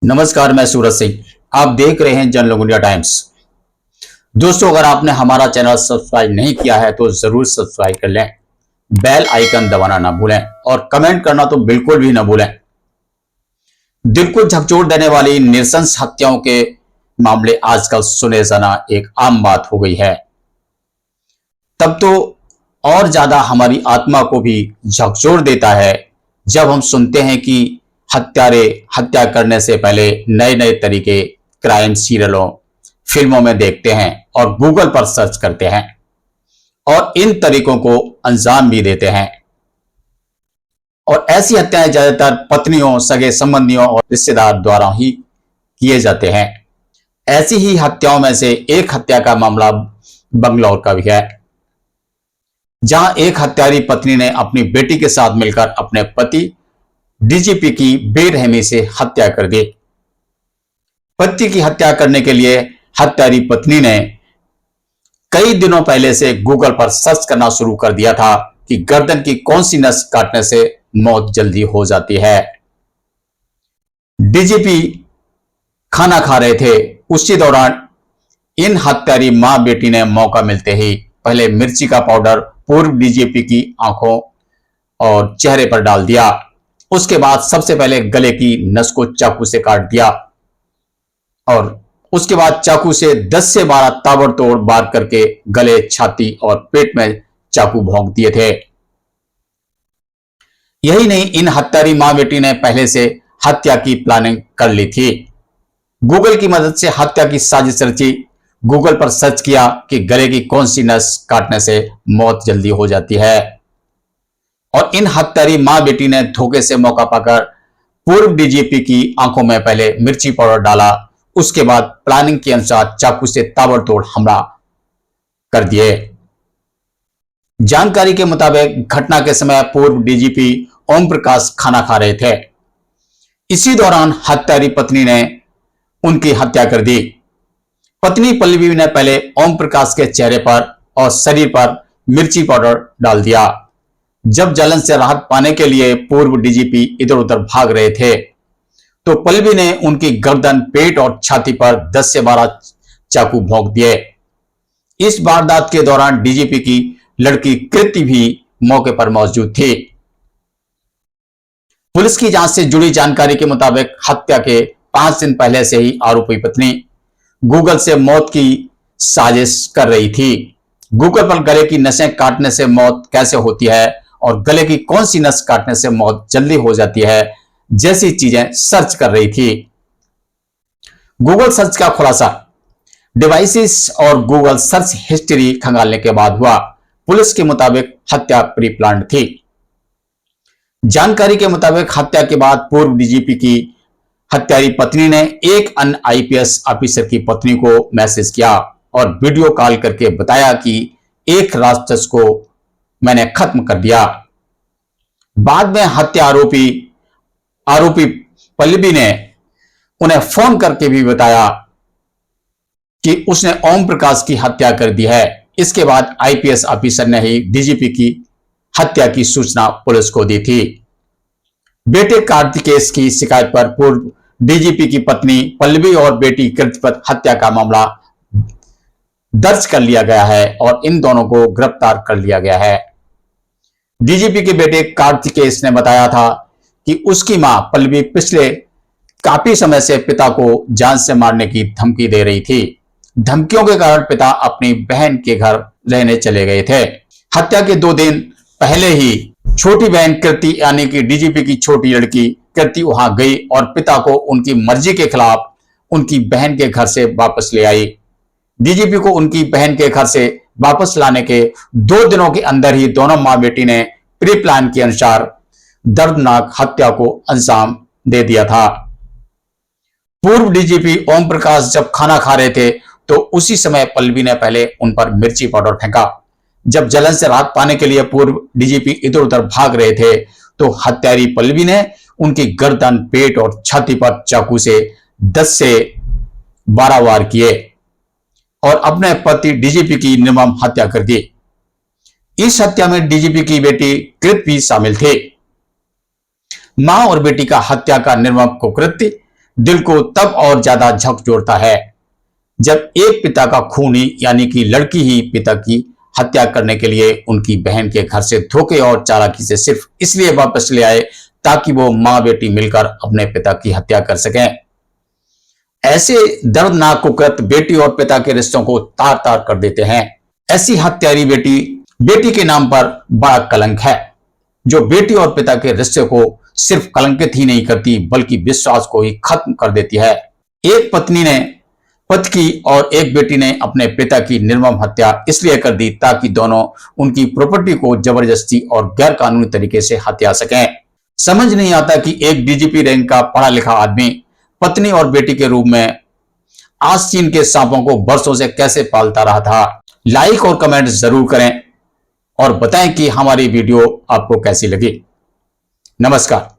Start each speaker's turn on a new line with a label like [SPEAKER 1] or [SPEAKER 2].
[SPEAKER 1] नमस्कार, मैं सूरज सिंह। आप देख रहे हैं जनलोग इंडिया टाइम्स। दोस्तों, अगर आपने हमारा चैनल सब्सक्राइब नहीं किया है तो जरूर सब्सक्राइब कर लें, बेल आइकन दबाना ना भूलें और कमेंट करना तो बिल्कुल भी ना भूलें। दिल को झकझोर देने वाली नृशंस हत्याओं के मामले आजकल सुने जाना एक आम बात हो गई है। तब तो और ज्यादा हमारी आत्मा को भी झकझोर देता है जब हम सुनते हैं कि हत्यारे हत्या करने से पहले नए नए तरीके क्राइम सीरियलों, फिल्मों में देखते हैं और गूगल पर सर्च करते हैं और इन तरीकों को अंजाम भी देते हैं। और ऐसी हत्याएं ज्यादातर पत्नियों, सगे संबंधियों और रिश्तेदार द्वारा ही किए जाते हैं। ऐसी ही हत्याओं में से एक हत्या का मामला बंगलौर का भी है, जहां एक हत्यारी पत्नी ने अपनी बेटी के साथ मिलकर अपने पति डीजीपी की बेरहमी से हत्या कर दी। पति की हत्या करने के लिए हत्यारी पत्नी ने कई दिनों पहले से गूगल पर सर्च करना शुरू कर दिया था कि गर्दन की कौन सी नस काटने से मौत जल्दी हो जाती है। डीजीपी खाना खा रहे थे, उसी दौरान इन हत्यारी मां बेटी ने मौका मिलते ही पहले मिर्ची का पाउडर पूर्व डीजीपी की आंखों और चेहरे पर डाल दिया। उसके बाद सबसे पहले गले की नस को चाकू से काट दिया और उसके बाद चाकू से 10 से 12 ताबड़तोड़ वार करके गले, छाती और पेट में चाकू भोंक दिए थे। यही नहीं, इन हत्यारी मां बेटी ने पहले से हत्या की प्लानिंग कर ली थी। गूगल की मदद से हत्या की साजिश रची। गूगल पर सर्च किया कि गले की कौन सी नस काटने से मौत जल्दी हो जाती है और इन हत्यारी मां बेटी ने धोखे से मौका पाकर पूर्व डीजीपी की आंखों में पहले मिर्ची पाउडर डाला, उसके बाद प्लानिंग के अनुसार चाकू से ताबड़तोड़ हमला कर दिए। जानकारी के मुताबिक घटना के समय पूर्व डीजीपी ओम प्रकाश खाना खा रहे थे। इसी दौरान हत्यारी पत्नी ने उनकी हत्या कर दी। पत्नी पल्लवी ने पहले ओम प्रकाश के चेहरे पर और शरीर पर मिर्ची पाउडर डाल दिया। जब जलन से राहत पाने के लिए पूर्व डीजीपी इधर उधर भाग रहे थे तो पल्लवी ने उनकी गर्दन, पेट और छाती पर 10 से 12 चाकू भोंक दिए। इस वारदात के दौरान डीजीपी की लड़की कृति भी मौके पर मौजूद थी। पुलिस की जांच से जुड़ी जानकारी के मुताबिक हत्या के 5 दिन पहले से ही आरोपी पत्नी गूगल से मौत की साजिश कर रही थी। गूगल पर गले की नसें काटने से मौत कैसे होती है और गले की कौन सी नस काटने से मौत जल्दी हो जाती है जैसी चीजें सर्च कर रही थी। गूगल सर्च का खुलासा डिवाइसेस और गूगल सर्च हिस्ट्री खंगालने के बाद हुआ। पुलिस के मुताबिक हत्या प्री प्लान्ड थी। जानकारी के मुताबिक हत्या के बाद पूर्व डीजीपी की हत्यारी पत्नी ने एक अन्य आईपीएस ऑफिसर की पत्नी को मैसेज किया और वीडियो कॉल करके बताया कि एक राक्षस को मैंने खत्म कर दिया। बाद में हत्या आरोपी पल्लवी ने उन्हें फोन करके भी बताया कि उसने ओम प्रकाश की हत्या कर दी है। इसके बाद आईपीएस ऑफिसर ने ही डीजीपी की हत्या की सूचना पुलिस को दी थी। बेटे कार्तिकेश की शिकायत पर पूर्व डीजीपी की पत्नी पल्लवी और बेटी कृति पर हत्या का मामला दर्ज कर लिया गया है और इन दोनों को गिरफ्तार कर लिया गया है। डीजीपी के बेटे कार्तिकेश ने बताया था कि उसकी मां पल्लवी पिछले काफी समय से पिता को जान से मारने की धमकी दे रही थी। धमकियों के कारण पिता अपनी बहन के घर रहने चले गए थे। हत्या के 2 दिन पहले ही छोटी बहन कृति यानी कि डीजीपी की छोटी लड़की कृति वहां गई और पिता को उनकी मर्जी के खिलाफ उनकी बहन के घर से वापस ले आई। डीजीपी को उनकी बहन के घर से वापस लाने के 2 दिनों के अंदर ही दोनों मां बेटी ने प्री प्लान के अनुसार दर्दनाक हत्या को अंजाम दे दिया था। पूर्व डीजीपी ओम प्रकाश जब खाना खा रहे थे तो उसी समय पल्लवी ने पहले उन पर मिर्ची पाउडर फेंका। जब जलन से राहत पाने के लिए पूर्व डीजीपी इधर उधर भाग रहे थे तो हत्यारी पल्लवी ने उनकी गर्दन, पेट और छाती पर चाकू से 10 से 12 वार किए और अपने पति डीजीपी की निर्मम हत्या कर दी। इस हत्या में डीजीपी की बेटी कृत भी शामिल थे। मां और बेटी का हत्या का निर्मम कुकृत्य दिल को तब और ज्यादा झकझोरता है जब एक पिता का खूनी यानी कि लड़की ही पिता की हत्या करने के लिए उनकी बहन के घर से धोखे और चालाकी से सिर्फ इसलिए वापस ले आए ताकि वो मां बेटी मिलकर अपने पिता की हत्या कर सकें। ऐसे दर्दनाक कुकृत्य बेटी और पिता के रिश्तों को तार तार कर देते हैं। ऐसी हत्यारी बेटी के नाम पर बड़ा कलंक है, जो बेटी और पिता के रिश्ते को सिर्फ कलंकित ही नहीं करती बल्कि विश्वास को ही खत्म कर देती है। एक पत्नी ने पति की और एक बेटी ने अपने पिता की निर्मम हत्या इसलिए कर दी ताकि दोनों उनकी प्रॉपर्टी को जबरदस्ती और गैर कानूनी तरीके से हत्या सकें। समझ नहीं आता कि एक डीजीपी रैंक का पढ़ा लिखा आदमी पत्नी और बेटी के रूप में आस्तीन के सांपों को बरसों से कैसे पालता रहा था। लाइक और कमेंट जरूर करें और बताएं कि हमारी वीडियो आपको कैसी लगी। नमस्कार।